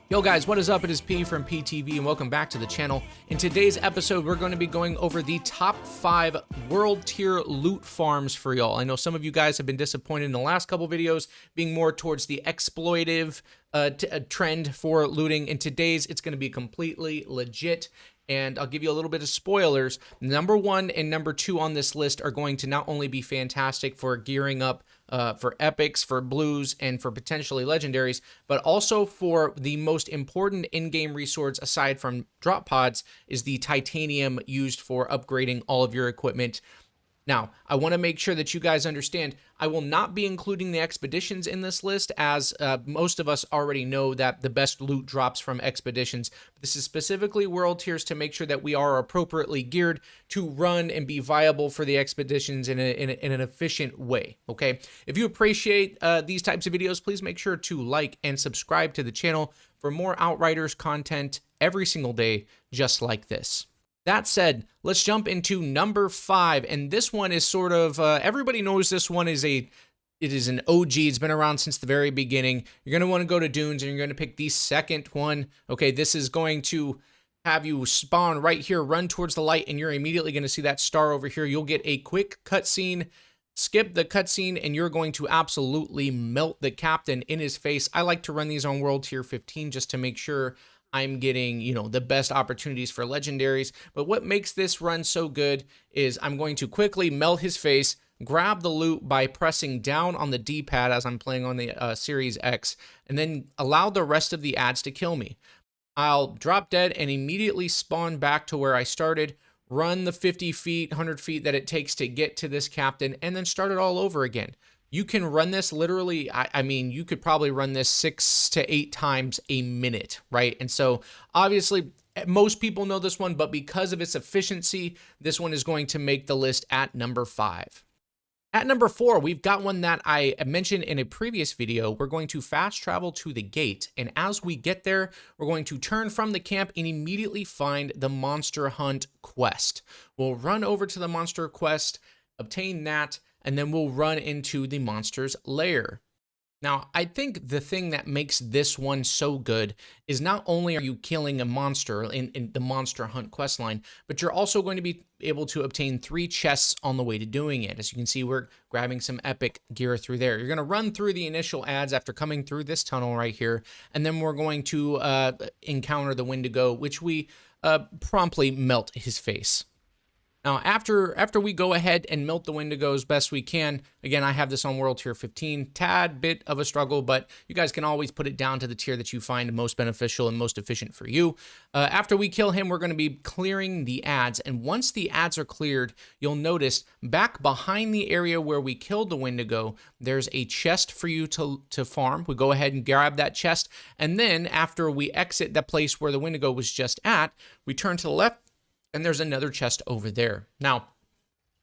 Yo guys, what is up? It is P from PTV and welcome back to the channel. In today's episode, we're going to be going over the top 5 world tier loot farms for y'all. I know some of you guys have been disappointed in the last couple videos being more towards the exploitive trend for looting. In today's, it's going to be completely legit. And I'll give you a little bit of spoilers. Number 1 and number 2 on this list are going to not only be fantastic for gearing up for epics, for blues, and for potentially legendaries, but also for the most important in-game resource aside from drop pods is the titanium used for upgrading all of your equipment. Now, I want to make sure that you guys understand, I will not be including the expeditions in this list, as most of us already know that the best loot drops from expeditions. This is specifically world tiers to make sure that we are appropriately geared to run and be viable for the expeditions in an efficient way, okay? If you appreciate these types of videos, please make sure to like and subscribe to the channel for more Outriders content every single day, just like this. That said, let's jump into number 5, and this one is sort of, everybody knows this one is it is an OG. It's been around since the very beginning. You're going to want to go to Dunes, and you're going to pick the second one. Okay, this is going to have you spawn right here, run towards the light, and you're immediately going to see that star over here. You'll get a quick cutscene. Skip the cutscene, and you're going to absolutely melt the captain in his face. I like to run these on World Tier 15 just to make sure I'm getting, the best opportunities for legendaries. But what makes this run so good is I'm going to quickly melt his face, grab the loot by pressing down on the D-pad as I'm playing on the Series X, and then allow the rest of the ads to kill me. I'll drop dead and immediately spawn back to where I started, run the 50 feet, 100 feet that it takes to get to this captain, and then start it all over again. You can run this literally, I mean, you could probably run this 6 to 8 times a minute, right? And so obviously most people know this one, but because of its efficiency, this one is going to make the list at number 5. At number 4, we've got one that I mentioned in a previous video. We're going to fast travel to the gate, and as we get there, we're going to turn from the camp and immediately find the Monster Hunt quest. We'll run over to the Monster quest, obtain that, and then we'll run into the monster's lair. Now, I think the thing that makes this one so good is not only are you killing a monster in the Monster Hunt questline, but you're also going to be able to obtain 3 chests on the way to doing it. As you can see, we're grabbing some epic gear through there. You're going to run through the initial ads after coming through this tunnel right here, and then we're going to encounter the Wendigo, which we promptly melt his face. Now, after we go ahead and melt the Wendigo as best we can, again, I have this on World Tier 15, tad bit of a struggle, but you guys can always put it down to the tier that you find most beneficial and most efficient for you. After we kill him, we're going to be clearing the ads, and once the ads are cleared, you'll notice back behind the area where we killed the Wendigo, there's a chest for you to farm. We go ahead and grab that chest, and then after we exit the place where the Wendigo was just at, we turn to the left, and there's another chest over there. Now,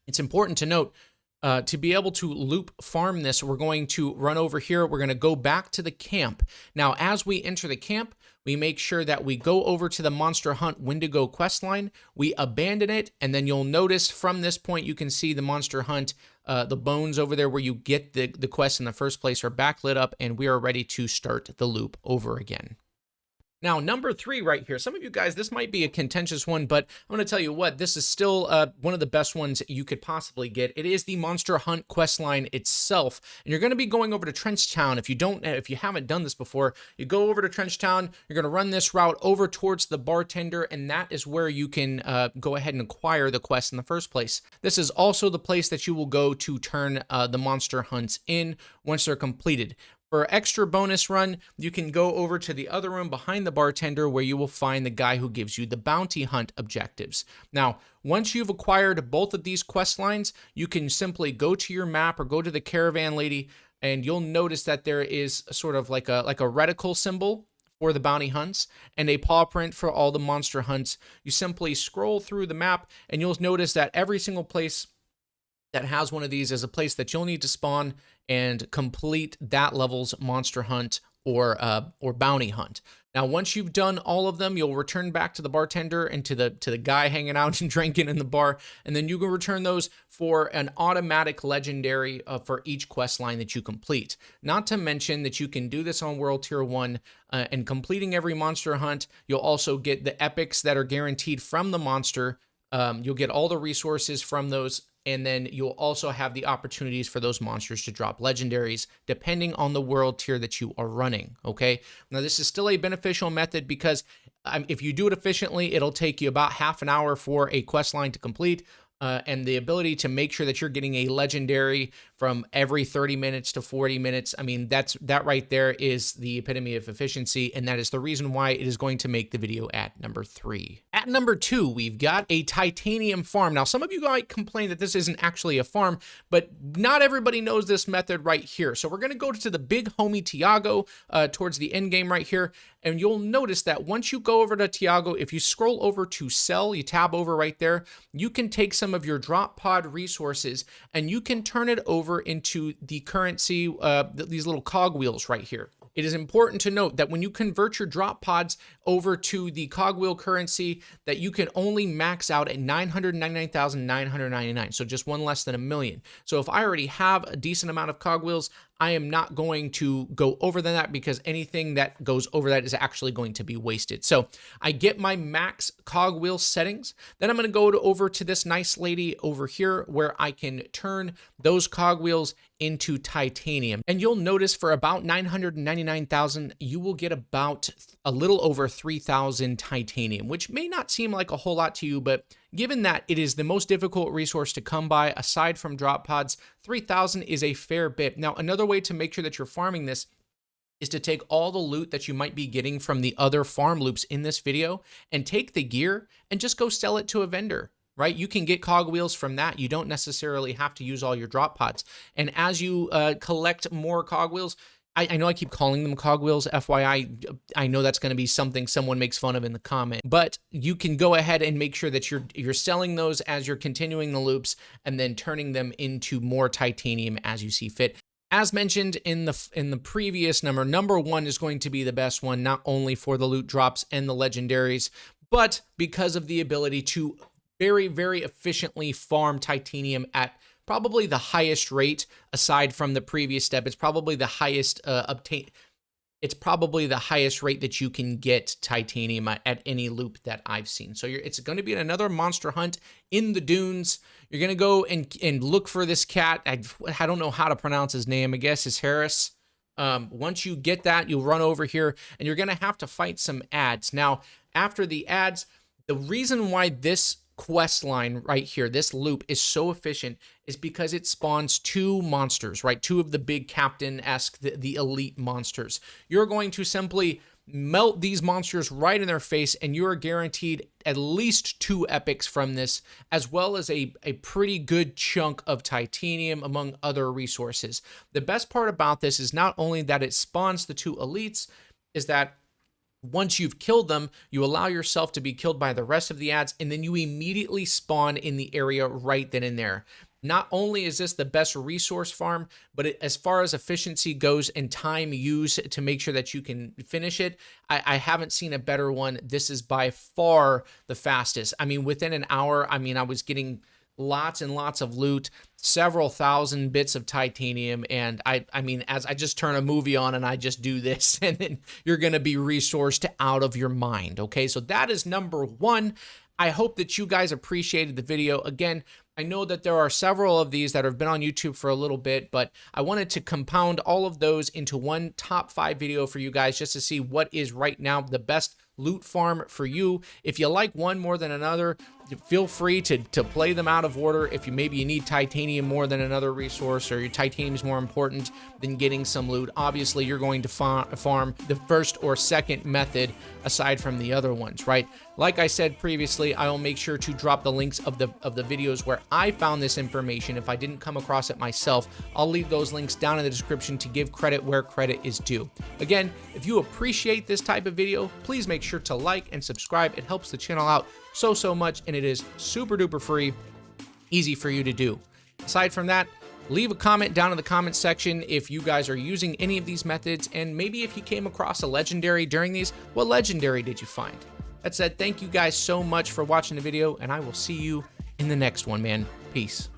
it's important to note, to be able to loop farm this, we're going to run over here. We're going to go back to the camp. Now, as we enter the camp, we make sure that we go over to the Monster Hunt Wendigo questline. We abandon it, and then you'll notice from this point, you can see the Monster Hunt, the bones over there where you get the quest in the first place are backlit up, and we are ready to start the loop over again. Now, number 3 right here, some of you guys, this might be a contentious one, but I'm going to tell you what, this is still one of the best ones you could possibly get. It is the Monster Hunt questline itself, and you're going to be going over to Trenchtown. If you haven't done this before, you go over to Trenchtown, you're going to run this route over towards the bartender, and that is where you can go ahead and acquire the quest in the first place. This is also the place that you will go to turn the monster hunts in once they're completed. For extra bonus run, you can go over to the other room behind the bartender where you will find the guy who gives you the bounty hunt objectives. Now, once you've acquired both of these quest lines, you can simply go to your map or go to the caravan lady, and you'll notice that there is sort of like a reticle symbol for the bounty hunts and a paw print for all the monster hunts. You simply scroll through the map, and you'll notice that every single place that has one of these is a place that you'll need to spawn and complete that level's monster hunt or bounty hunt. Now, once you've done all of them, you'll return back to the bartender and to the guy hanging out and drinking in the bar, and then you can return those for an automatic legendary for each quest line that you complete. Not to mention that you can do this on World Tier 1, and completing every monster hunt, you'll also get the epics that are guaranteed from the monster. You'll get all the resources from those, and then you'll also have the opportunities for those monsters to drop legendaries depending on the world tier that you are running, okay? Now, this is still a beneficial method because if you do it efficiently, it'll take you about half an hour for a quest line to complete, and the ability to make sure that you're getting a legendary from every 30 minutes to 40 minutes. I mean, that right there is the epitome of efficiency, and that is the reason why it is going to make the video at number 3. At number 2, we've got a titanium farm. Now, some of you might complain that this isn't actually a farm, but not everybody knows this method right here. So we're going to go to the big homie Tiago towards the end game right here, and you'll notice that once you go over to Tiago, if you scroll over to sell, you tab over right there, you can take some of your drop pod resources and you can turn it over into the currency, these little cogwheels right here. It is important to note that when you convert your drop pods over to the cogwheel currency, that you can only max out at 999,999, so just one less than a million. So if I already have a decent amount of cogwheels, I am not going to go over than that because anything that goes over that is actually going to be wasted. So I get my max cogwheel settings. Then I'm going to go over to this nice lady over here where I can turn those cogwheels into titanium. And you'll notice for about 999,000, you will get about a little over 3,000 titanium, which may not seem like a whole lot to you, but given that it is the most difficult resource to come by aside from drop pods, 3,000 is a fair bit. Now, another way to make sure that you're farming this is to take all the loot that you might be getting from the other farm loops in this video and take the gear and just go sell it to a vendor, right? You can get cogwheels from that. You don't necessarily have to use all your drop pods. And as you collect more cogwheels, I know I keep calling them cogwheels, FYI. I know that's going to be something someone makes fun of in the comment, but you can go ahead and make sure that you're selling those as you're continuing the loops and then turning them into more titanium as you see fit. As mentioned in the previous number 1 is going to be the best one, not only for the loot drops and the legendaries, but because of the ability to very, very efficiently farm titanium at probably the highest rate aside from the previous step. It's probably the highest it's probably the highest rate that you can get titanium at any loop that I've seen. So it's going to be another monster hunt in the dunes. You're going to go and look for this cat. I don't know how to pronounce his name. I guess it's Harris. Once you get that, you'll run over here and you're going to have to fight some ads. Now, after the ads, the reason why this quest line right here, this loop is so efficient is because it spawns 2 monsters, right? 2 of the big captain-esque, the elite monsters. You're going to simply melt these monsters right in their face and you are guaranteed at least 2 epics from this, as well as a pretty good chunk of titanium among other resources. The best part about this is not only that it spawns the 2 elites, is that once you've killed them, you allow yourself to be killed by the rest of the ads, and then you immediately spawn in the area right then and there. Not only is this the best resource farm, but as far as efficiency goes and time used to make sure that you can finish it, I haven't seen a better one. This is by far the fastest. I mean, within an hour, I was getting lots and lots of loot, several thousand bits of titanium, and I mean, as I just turn a movie on and I just do this, and then you're going to be resourced out of your mind, okay? So that is number 1. I hope that you guys appreciated the video. Again, I know that there are several of these that have been on YouTube for a little bit, but I wanted to compound all of those into one top 5 video for you guys just to see what is right now the best loot farm for you. If you like one more than another, feel free to play them out of order. If maybe you need titanium more than another resource, or your titanium is more important than getting some loot, obviously you're going to farm the first or second method aside from the other ones, right? Like I said previously, I will make sure to drop the links of the videos where I found this information. If I didn't come across it myself, I'll leave those links down in the description to give credit where credit is due. Again, if you appreciate this type of video, please make sure to like and subscribe. It helps the channel out so much, and it is super duper free, easy for you to do. Aside from that, Leave a comment down in the comment section if you guys are using any of these methods, and maybe if you came across a legendary during these, what legendary did you find? That said, thank you guys so much for watching the video, and I will see you in the next one, man. Peace.